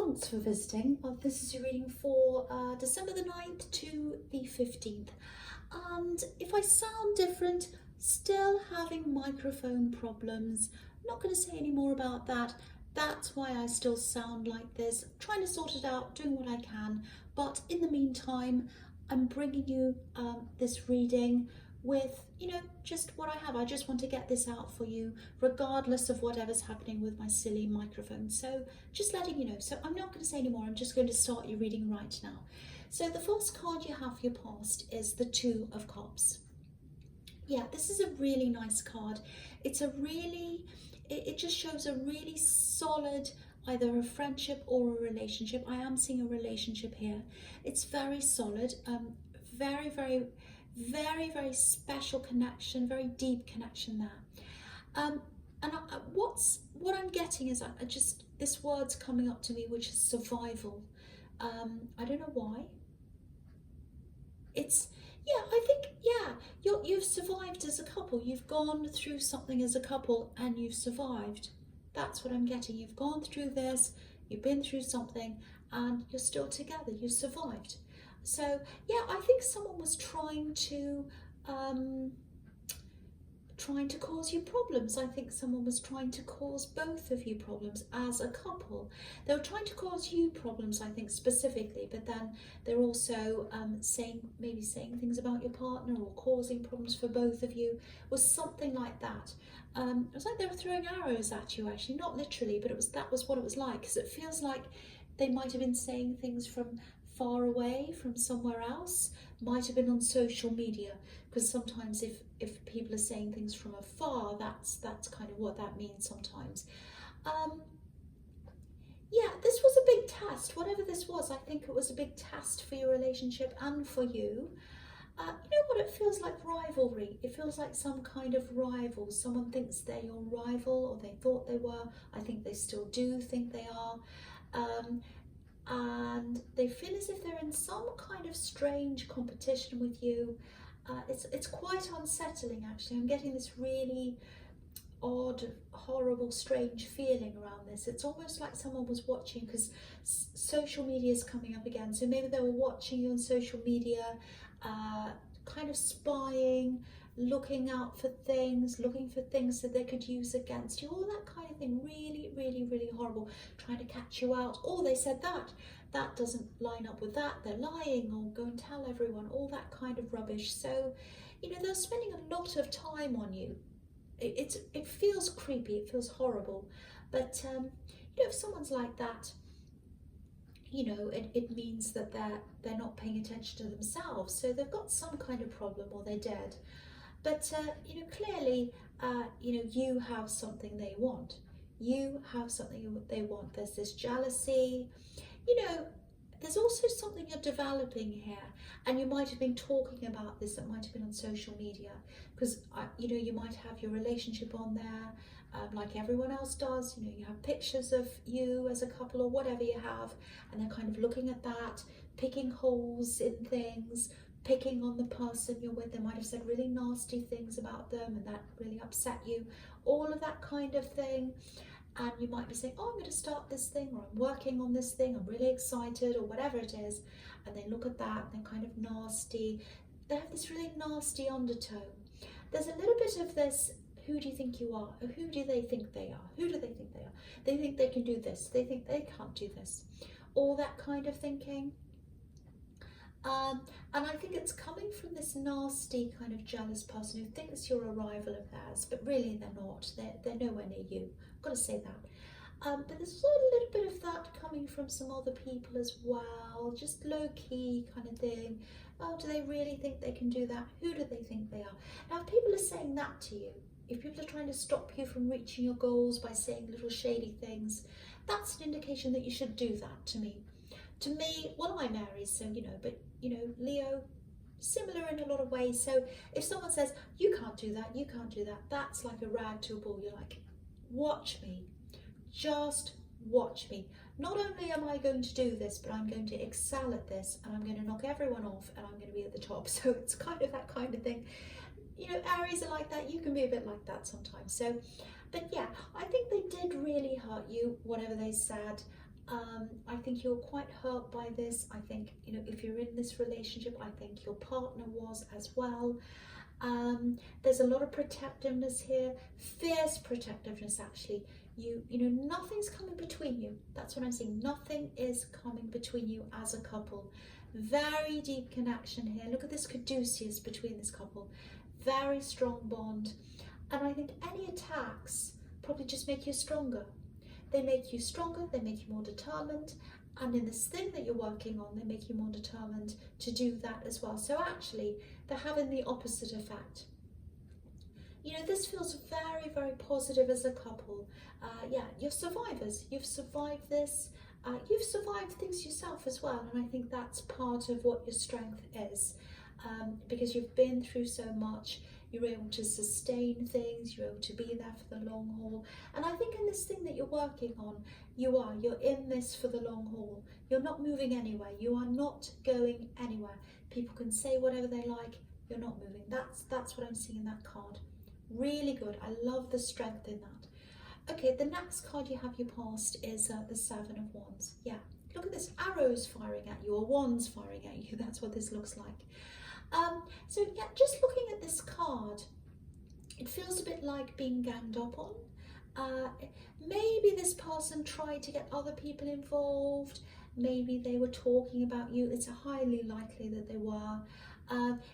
Thanks for visiting. This is your reading for December the 9th to the 15th. And if I sound different, still having microphone problems, not going to say any more about that. That's why I still sound like this. Trying to sort it out, doing what I can. But in the meantime, I'm bringing you this reading with, just what I have. I just want to get this out for you, regardless of whatever's happening with my silly microphone. So just letting you know. So I'm not going to say any more. I'm just going to start your reading right now. So the first card you have for your past is the Two of Cups. Yeah, this is a really nice card. It's a really, it just shows a really solid, either a friendship or a relationship. I am seeing a relationship here. It's very solid, very, very, very, very special connection, very deep connection there. What I'm getting is this word's coming up to me, which is survival. I don't know why. You've survived as a couple. You've gone through something as a couple and you've survived. That's what I'm getting. You've gone through this, you've been through something, and you're still together. You survived. So yeah, I think someone was trying to cause you problems. I think someone was trying to cause both of you problems as a couple. They were trying to cause you problems, I think, specifically, but then they're also saying things about your partner or causing problems for both of you, or something like that. It was like they were throwing arrows at you, actually, not literally, but that was what it was like, because it feels like they might have been saying things from far away, from somewhere else, might have been on social media, because sometimes if people are saying things from afar, that's kind of what that means sometimes. Yeah, this was a big test. Whatever this was, I think it was a big test for your relationship and for you. You know what it feels like? Rivalry. It feels like some kind of rival. Someone thinks they're your rival, or they thought they were. I think they still do think they are. And they feel as if they're in some kind of strange competition with you. It's quite unsettling, actually. I'm getting this really odd, horrible, strange feeling around this. It's almost like someone was watching, because social media is coming up again. So maybe they were watching you on social media, kind of spying, looking out for things, looking for things that they could use against you, all that kind of thing. Really, really, really horrible. Trying to catch you out. Oh, they said that doesn't line up with that, they're lying, or go and tell everyone, all that kind of rubbish. So, they're spending a lot of time on you. It feels creepy, it feels horrible, but if someone's like that, it means that they're not paying attention to themselves, so they've got some kind of problem, or they're dead. But clearly, you have something they want. You have something they want. There's this jealousy. There's also something you're developing here, and you might have been talking about this. That might have been on social media, because you might have your relationship on there, like everyone else does. You have pictures of you as a couple, or whatever you have, and they're kind of looking at that, picking holes in things, picking on the person you're with. They might have said really nasty things about them, and that really upset you. All of that kind of thing. And you might be saying, oh, I'm going to start this thing, or I'm working on this thing, I'm really excited, or whatever it is. And they look at that, and they're kind of nasty. They have this really nasty undertone. There's a little bit of this, who do you think you are? Or who do they think they are? Who do they think they are? They think they can do this. They think they can't do this. All that kind of thinking. And I think it's coming from this nasty kind of jealous person who thinks you're a rival of theirs, but really they're not. They're nowhere near you. I've got to say that. But there's also a little bit of that coming from some other people as well, just low-key kind of thing. Oh, do they really think they can do that? Who do they think they are? Now, if people are saying that to you, if people are trying to stop you from reaching your goals by saying little shady things, that's an indication that you should do that to me. To me, well, I'm Aries, so, but, Leo, similar in a lot of ways. So if someone says, you can't do that, you can't do that, that's like a rag to a bull. You're like, watch me, just watch me. Not only am I going to do this, but I'm going to excel at this, and I'm going to knock everyone off, and I'm going to be at the top. So it's kind of that kind of thing. Aries are like that. You can be a bit like that sometimes. So, but yeah, I think they did really hurt you, whatever they said. I think you're quite hurt by this. I think, you know, if you're in this relationship, I think your partner was as well. There's a lot of protectiveness here, fierce protectiveness actually. You know, nothing's coming between you. That's what I'm saying. Nothing is coming between you as a couple. Very deep connection here. Look at this caduceus between this couple. Very strong bond. And I think any attacks probably just make you stronger. They make you stronger, they make you more determined, and in this thing that you're working on, they make you more determined to do that as well. So actually, they're having the opposite effect. You know, this feels very, very positive as a couple. Yeah, you're survivors. You've survived this. You've survived things yourself as well, and I think that's part of what your strength is, because you've been through so much. You're able to sustain things, you're able to be there for the long haul. And I think in this thing that you're working on, you're in this for the long haul. You're not moving anywhere. You are not going anywhere. People can say whatever they like, you're not moving. That's what I'm seeing in that card. Really good. I love the strength in that. Okay, the next card you have your past is the Seven of Wands. Yeah, look at this, arrows firing at you, or wands firing at you. That's what this looks like. So yeah, just looking at this card, it feels a bit like being ganged up on. Maybe this person tried to get other people involved. Maybe they were talking about you. It's highly likely that they were.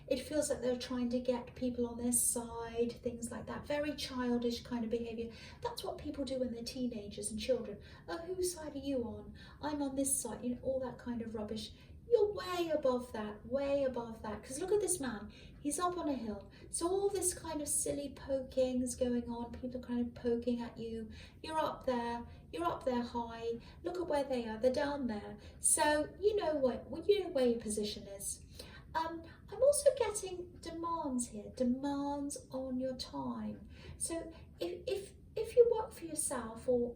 It feels like they're trying to get people on their side, things like that. Very childish kind of behaviour. That's what people do when they're teenagers and children. Oh, whose side are you on? I'm on this side, you know, all that kind of rubbish. You're way above that, way above that. Because look at this man, he's up on a hill. So all this kind of silly poking is going on, people are kind of poking at you. You're up there high. Look at where they are, they're down there. So you know where your position is. I'm also getting demands here, demands on your time. So if you work for yourself, or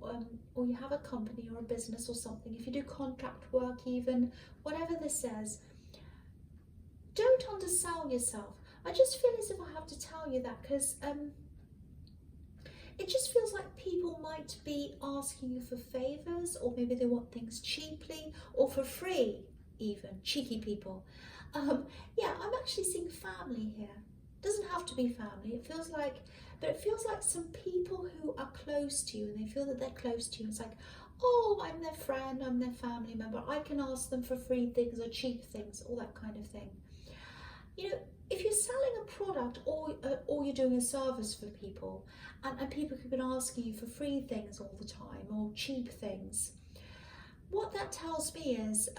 you have a company or a business or something, if you do contract work even, whatever this says, don't undersell yourself. I just feel as if I have to tell you that, because it just feels like people might be asking you for favours, or maybe they want things cheaply or for free even, cheeky people. Yeah, I'm actually seeing family here. Doesn't have to be family, it feels like some people who are close to you, and they feel that they're close to you. It's like, oh, I'm their friend, I'm their family member, I can ask them for free things or cheap things, all that kind of thing. You know, if you're selling a product, or you're doing a service for people, and people have been asking you for free things all the time, or cheap things, what that tells me is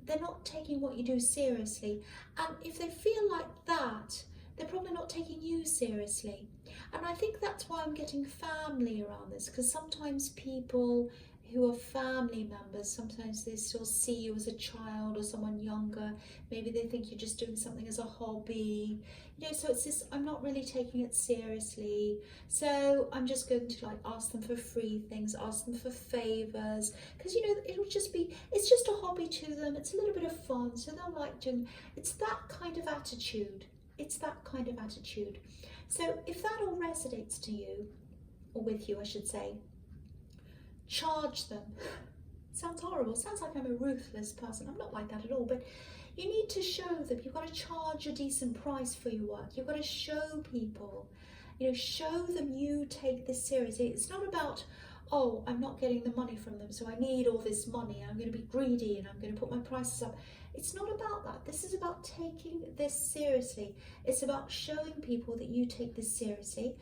they're not taking what you do seriously. And if they feel like that, they're probably not taking you seriously. And I think that's why I'm getting family around this, because sometimes people who are family members, sometimes they still see you as a child or someone younger. Maybe they think you're just doing something as a hobby. You know, so it's this, I'm not really taking it seriously. So I'm just going to like ask them for free things, ask them for favours, because you know, it'll just be, it's just a hobby to them. It's a little bit of fun. So they'll like doing, it's that kind of attitude. It's that kind of attitude. So if that all resonates to you, or with you, I should say, charge them. Sounds horrible. Sounds like I'm a ruthless person. I'm not like that at all. But you need to show them. You've got to charge a decent price for your work. You've got to show people. You know, show them you take this seriously. It's not about, oh, I'm not getting the money from them, so I need all this money. I'm going to be greedy and I'm going to put my prices up. It's not about that. This is about taking this seriously. It's about showing people that you take this seriously.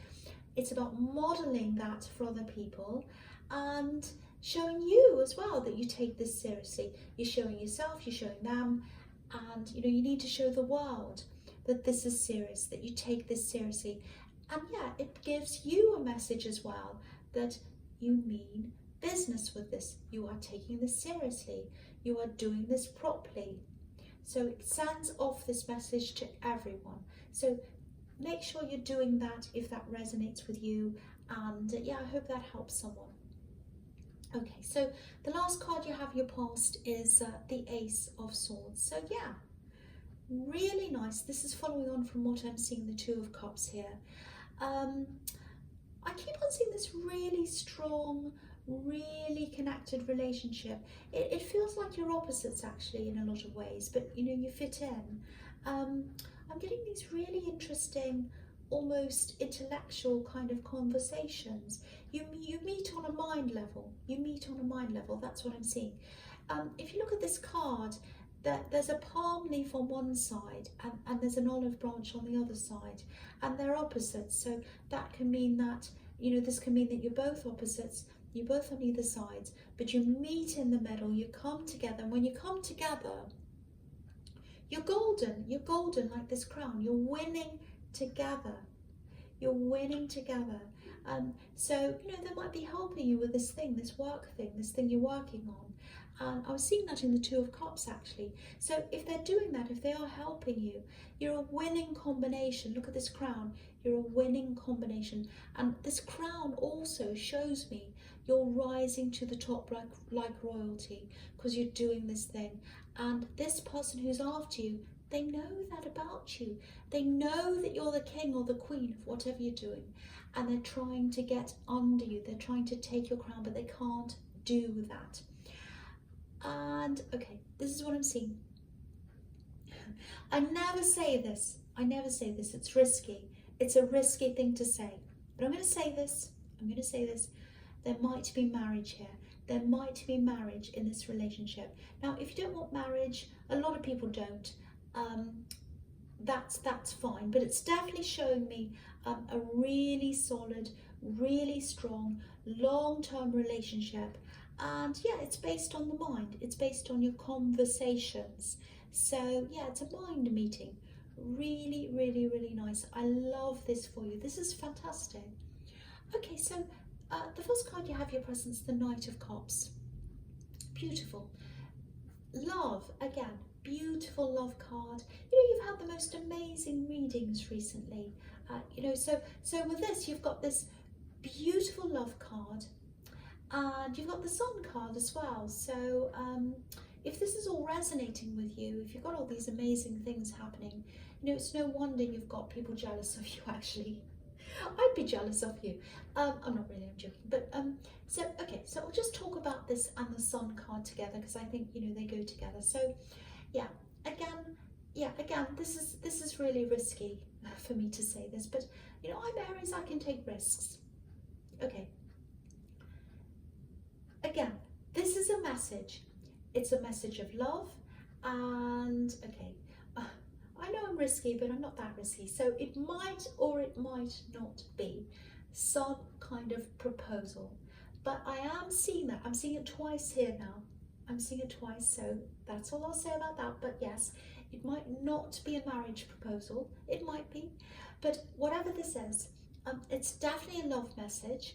It's about modeling that for other people, and showing you as well that you take this seriously. You're showing yourself, you're showing them, and you know, you need to show the world that this is serious, that you take this seriously. And yeah, it gives you a message as well that you mean business with this. You are taking this seriously. You are doing this properly. So it sends off this message to everyone. So make sure you're doing that if that resonates with you. And yeah, I hope that helps someone. Okay, so the last card you have your past is the Ace of Swords. So yeah, really nice. This is following on from what I'm seeing, the Two of Cups here. I keep on seeing this really strong really connected relationship. It feels like you're opposites actually in a lot of ways, but you know, you fit in. I'm getting these really interesting, almost intellectual kind of conversations. You meet on a mind level. You meet on a mind level. That's what I'm seeing. If you look at this card, there's a palm leaf on one side and there's an olive branch on the other side, and they're opposites. So that can mean that, you know, this can mean that you're both opposites, you're both on either side, but you meet in the middle, you come together, and when you come together, you're golden like this crown. You're winning together. You're winning together. So, you know, they might be helping you with this thing, this work thing, this thing you're working on. And I was seeing that in the Two of Cups actually. So if they're doing that, if they are helping you, you're a winning combination. Look at this crown. You're a winning combination. And this crown also shows me you're rising to the top like royalty because you're doing this thing. And this person who's after you, they know that about you. They know that you're the king or the queen of whatever you're doing. And they're trying to get under you. They're trying to take your crown, but they can't do that. And okay, this is what I'm seeing. I never say this. It's risky. It's a risky thing to say. But I'm going to say this. There might be marriage here. There might be marriage in this relationship. Now, if you don't want marriage, a lot of people don't. That's fine. But it's definitely showing me a really solid, really strong, long-term relationship. And yeah, it's based on the mind. It's based on your conversations. So yeah, it's a mind meeting. Really, really, really nice. I love this for you. This is fantastic. Okay, so the first card you have your presence, the Knight of Cups. Beautiful. Love, again, beautiful love card. You know, you've had the most amazing readings recently. You know, so with this, you've got this beautiful love card. And you've got the Sun card as well. So if this is all resonating with you, if you've got all these amazing things happening, you know, it's no wonder you've got people jealous of you actually. I'd be jealous of you. I'm not really, I'm joking. But okay, so we'll just talk about this and the Sun card together because I think, you know, they go together. So yeah, again, this is really risky for me to say this, but you know, I'm Aries, I can take risks. Okay. Again, this is a message. It's a message of love, and okay, I know I'm risky, but I'm not that risky. So it might or it might not be some kind of proposal, but I am seeing that. I'm seeing it twice here now. I'm seeing it twice, so that's all I'll say about that. But yes, it might not be a marriage proposal. It might be, but whatever this is, it's definitely a love message.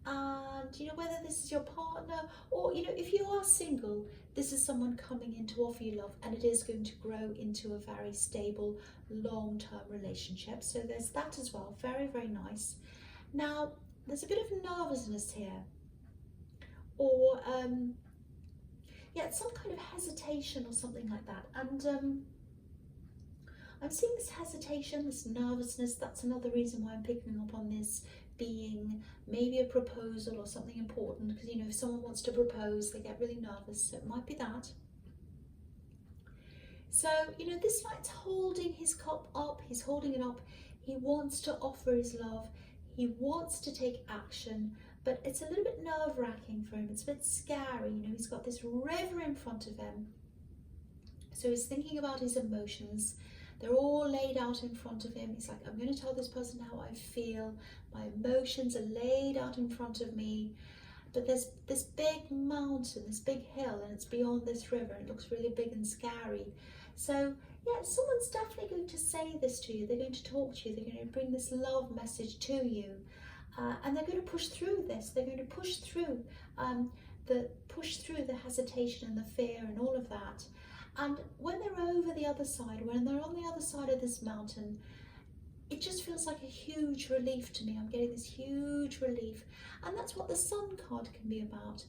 And you know, whether this is your partner or, you know, if you are single, this is someone coming in to offer you love, and it is going to grow into a very stable long-term relationship. So there's that as well. Very, very nice. Now there's a bit of nervousness here, or yeah, some kind of hesitation or something like that. And I'm seeing this hesitation, this nervousness. That's another reason why I'm picking up on this being maybe a proposal or something important, because you know, if someone wants to propose, they get really nervous, so it might be that. So you know, this knight's holding his cup up, he's holding it up, he wants to offer his love, he wants to take action, but it's a little bit nerve-wracking for him, it's a bit scary. You know, he's got this river in front of him, so he's thinking about his emotions. They're all laid out in front of him. He's like, I'm going to tell this person how I feel. My emotions are laid out in front of me. But there's this big mountain, this big hill, and it's beyond this river. It looks really big and scary. So yeah, someone's definitely going to say this to you. They're going to talk to you. They're going to bring this love message to you. And they're going to push through this. They're going to push through the hesitation and the fear and all of that. And when they're over the other side, when they're on the other side of this mountain, it just feels like a huge relief to me. I'm getting this huge relief. And that's what the Sun card can be about.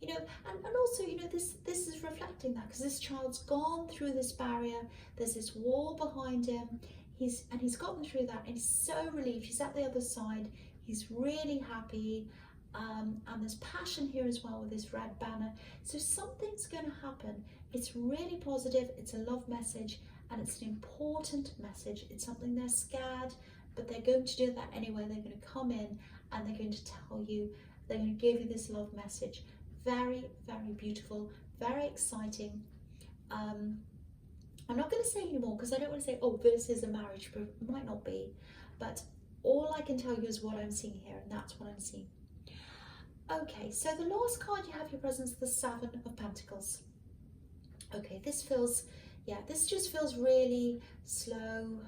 You know, and also, you know, this is reflecting that, because this child's gone through this barrier. There's this wall behind him. He's gotten through that, and he's so relieved. He's at the other side. He's really happy. And there's passion here as well with this red banner. So something's going to happen. It's really positive, it's a love message, and it's an important message. It's something they're scared, but they're going to do that anyway. They're going to come in and they're going to tell you, they're going to give you this love message. Very, very beautiful, very exciting. I'm not going to say anymore because I don't want to say, oh, this is a marriage, but it might not be. But all I can tell you is what I'm seeing here, and that's what I'm seeing. Okay, so the last card you have your presence, the Seven of Pentacles. Okay, this feels, yeah, this just feels really slow.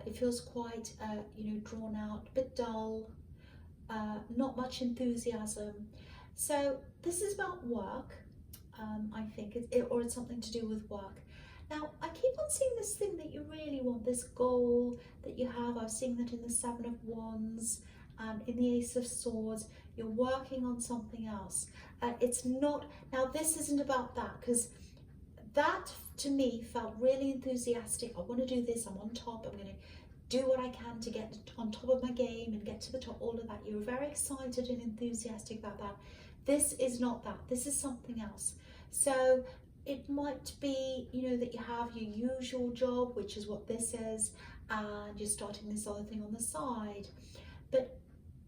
It feels quite, drawn out, a bit dull, not much enthusiasm. So this is about work, I think, or it's something to do with work. Now, I keep on seeing this thing that you really want, this goal that you have. I'm seeing that in the Seven of Wands and in the Ace of Swords. You're working on something else. It's not, now this isn't about that, because that to me felt really enthusiastic. I want to do this, I'm on top, I'm going to do what I can to get on top of my game and get to the top, all of that. You're very excited and enthusiastic about that. This is not that, this is something else. So it might be, that you have your usual job, which is what this is, and you're starting this other thing on the side. But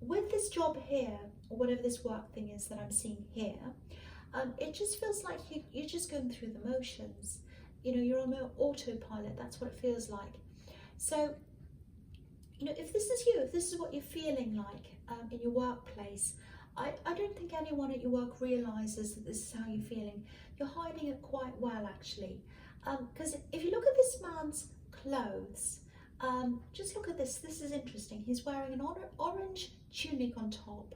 with this job here, or whatever this work thing is that I'm seeing here, it just feels like you're just going through the motions. You're on an autopilot, that's what it feels like. So, if this is you, if this is what you're feeling like in your workplace, I don't think anyone at your work realises that this is how you're feeling. You're hiding it quite well, actually. Because if you look at this man's clothes, just look at this. This is interesting. He's wearing an orange tunic on top.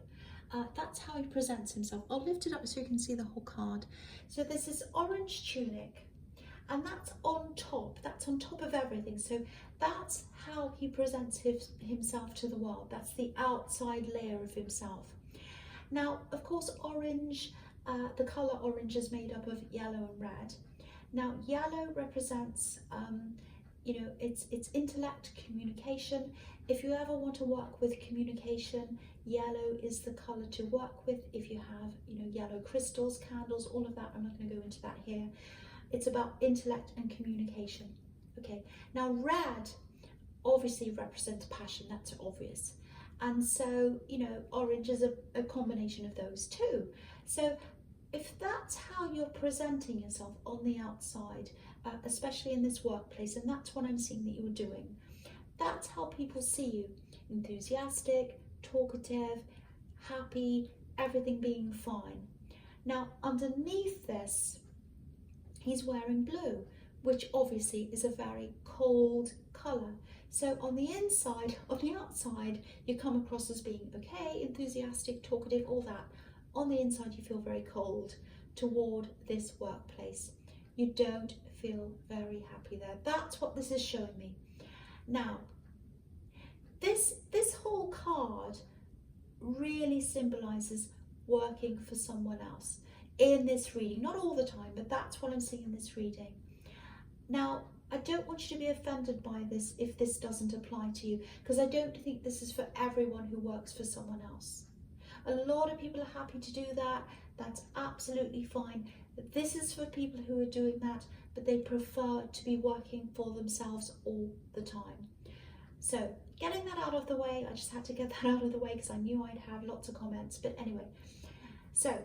That's how he presents himself. I'll lift it up so you can see the whole card. So this is orange tunic, and that's on top. That's on top of everything. So that's how he presents himself to the world. That's the outside layer of himself. Now, of course, orange, the colour orange is made up of yellow and red. Now, yellow represents, it's intellect, communication. If you ever want to work with communication, yellow is the colour to work with. If you have, yellow crystals, candles, all of that, I'm not going to go into that here. It's about intellect and communication. Okay, now red obviously represents passion, that's obvious. And so, orange is a combination of those two. So if that's how you're presenting yourself on the outside, especially in this workplace, and that's what I'm seeing that you're doing, that's how people see you. Enthusiastic, talkative, happy, everything being fine. Now, underneath this, he's wearing blue, which obviously is a very cold colour. So on the inside, on the outside, you come across as being okay, enthusiastic, talkative, all that. On the inside, you feel very cold toward this workplace. You don't feel very happy there. That's what this is showing me. Now, this whole card really symbolises working for someone else in this reading. Not all the time, but that's what I'm seeing in this reading. Now, I don't want you to be offended by this if this doesn't apply to you, because I don't think this is for everyone who works for someone else. A lot of people are happy to do that. That's absolutely fine. This is for people who are doing that, but they prefer to be working for themselves all the time. So getting that out of the way, I just had to get that out of the way because I knew I'd have lots of comments. But anyway, so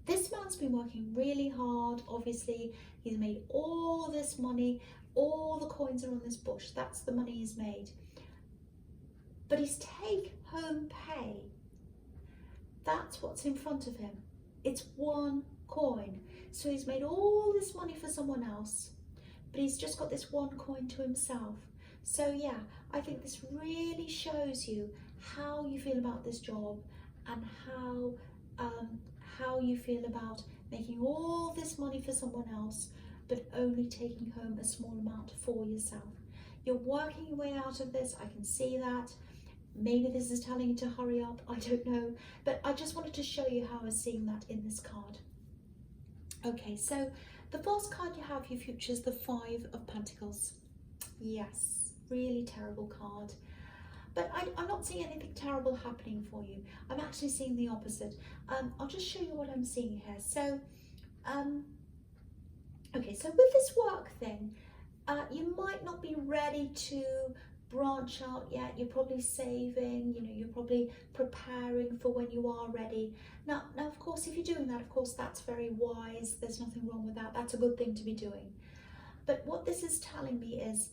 this man's been working really hard, obviously. He's made all this money, all the coins are on this bush. That's the money he's made. But his take-home pay, that's what's in front of him. It's one coin. So he's made all this money for someone else, but he's just got this one coin to himself. So yeah, I think this really shows you how you feel about this job and how you feel about making all this money for someone else, but only taking home a small amount for yourself. You're working your way out of this, I can see that. Maybe this is telling you to hurry up, I don't know. But I just wanted to show you how I was seeing that in this card. Okay, so the first card you have for your future is the Five of Pentacles. Yes, really terrible card. but I'm not seeing anything terrible happening for you. I'm actually seeing the opposite. I'll just show you what I'm seeing here. So, okay, so with this work thing, you might not be ready to branch out yet. You're probably saving, you're probably preparing for when you are ready. Now, of course, if you're doing that, of course, that's very wise. There's nothing wrong with that. That's a good thing to be doing. But what this is telling me is,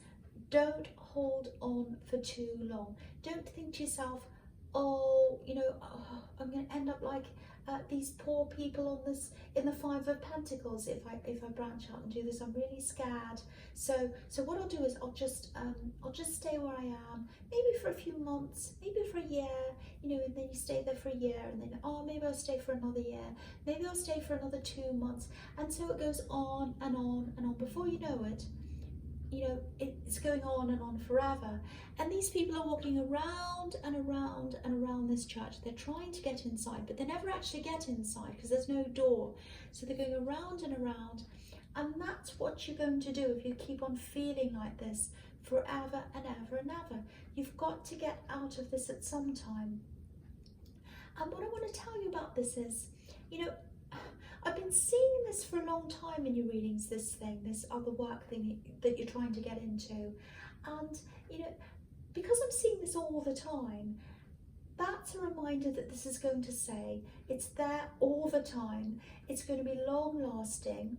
don't hold on for too long. Don't think to yourself, I'm going to end up like these poor people on this in the Five of Pentacles if I branch out and do this. I'm really scared. So what I'll do is I'll just stay where I am, maybe for a few months, maybe for a year, and then you stay there for a year, and then maybe I'll stay for another year, maybe I'll stay for another 2 months, and so it goes on and on and on. Before you know it, it's going on and on forever. And these people are walking around and around and around this church. They're trying to get inside, but they never actually get inside because there's no door. So they're going around and around. And that's what you're going to do if you keep on feeling like this forever and ever and ever. You've got to get out of this at some time. And what I want to tell you about this is, I've been seeing this for a long time in your readings, this other work thing that you're trying to get into. And, because I'm seeing this all the time, that's a reminder that this is going to say, it's there all the time, it's going to be long lasting.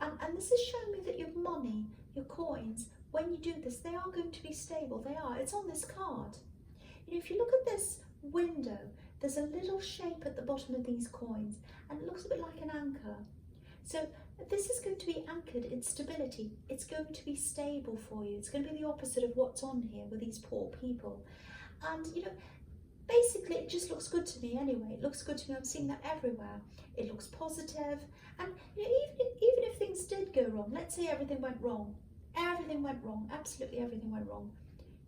And this is showing me that your money, your coins, when you do this, they are going to be stable. They are. It's on this card. If you look at this window, there's a little shape at the bottom of these coins, and it looks a bit like an anchor. So this is going to be anchored in stability. It's going to be stable for you. It's going to be the opposite of what's on here with these poor people. And, basically it just looks good to me anyway. It looks good to me. I'm seeing that everywhere. It looks positive. And even if things did go wrong, let's say everything went wrong, absolutely everything went wrong,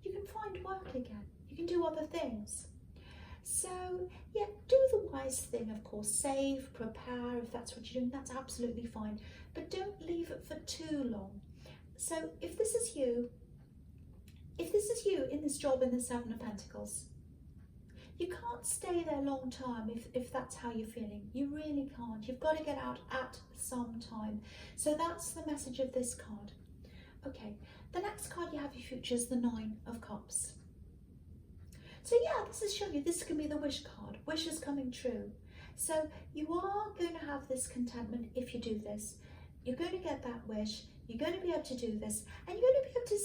you can find work again. You can do other things. So, yeah, do the wise thing, of course. Save, prepare, if that's what you're doing, that's absolutely fine. But don't leave it for too long. So, if this is you in this job in the Seven of Pentacles, you can't stay there long term if that's how you're feeling. You really can't. You've got to get out at some time. So that's the message of this card. Okay, the next card you have your future is the Nine of Cups. So yeah, this is showing you this can be the wish card. Wish is coming true. So you are going to have this contentment if you do this. You're going to get that wish. You're going to be able to do this. And you're going to be able to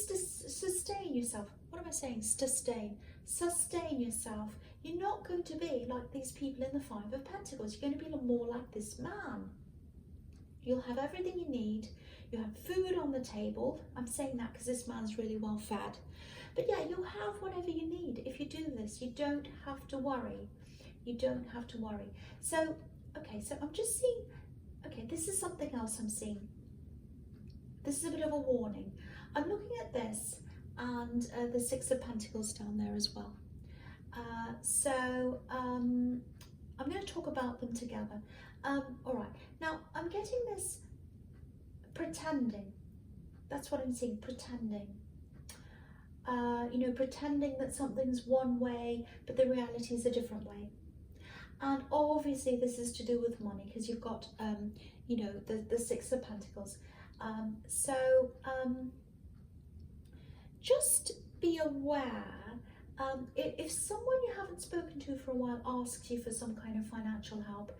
sustain yourself. What am I saying? Sustain. Sustain yourself. You're not going to be like these people in the Five of Pentacles. You're going to be more like this man. You'll have everything you need. You have food on the table. I'm saying that because this man's really well fed. But yeah, you'll have whatever you need if you do this. You don't have to worry. You don't have to worry. So, okay, so I'm just seeing, okay, this is something else I'm seeing. This is a bit of a warning. I'm looking at this and the Six of Pentacles down there as well. I'm going to talk about them together. All right, now I'm getting this pretending. That's what I'm seeing, pretending. Pretending that something's one way, but the reality is a different way. And obviously this is to do with money because you've got, the Six of Pentacles. Just be aware, if someone you haven't spoken to for a while asks you for some kind of financial help,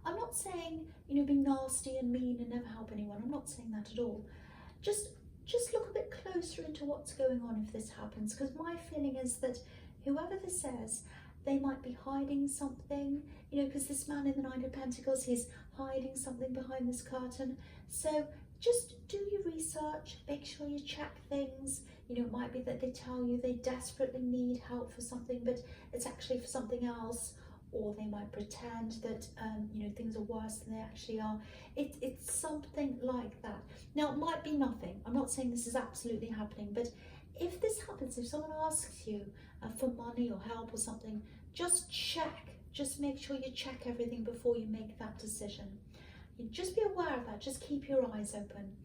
I'm not saying, be nasty and mean and never help anyone. I'm not saying that at all. Just look a bit closer into what's going on if this happens, because my feeling is that whoever this is, they might be hiding something, because this man in the Nine of Pentacles, he's hiding something behind this curtain. So just do your research, make sure you check things. It might be that they tell you they desperately need help for something, but it's actually for something else. Or they might pretend that things are worse than they actually are. It's something like that. Now, it might be nothing. I'm not saying this is absolutely happening, but if this happens, if someone asks you for money or help or something, just check. Just make sure you check everything before you make that decision. You just be aware of that. Just keep your eyes open.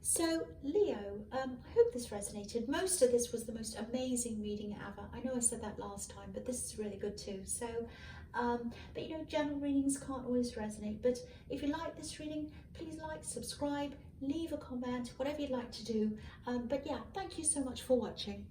So, Leo, I hope this resonated. Most of this was the most amazing reading ever. I know I said that last time, but this is really good too. So, but you know, general readings can't always resonate. But if you like this reading, please like, subscribe, leave a comment, whatever you'd like to do. But yeah, thank you so much for watching.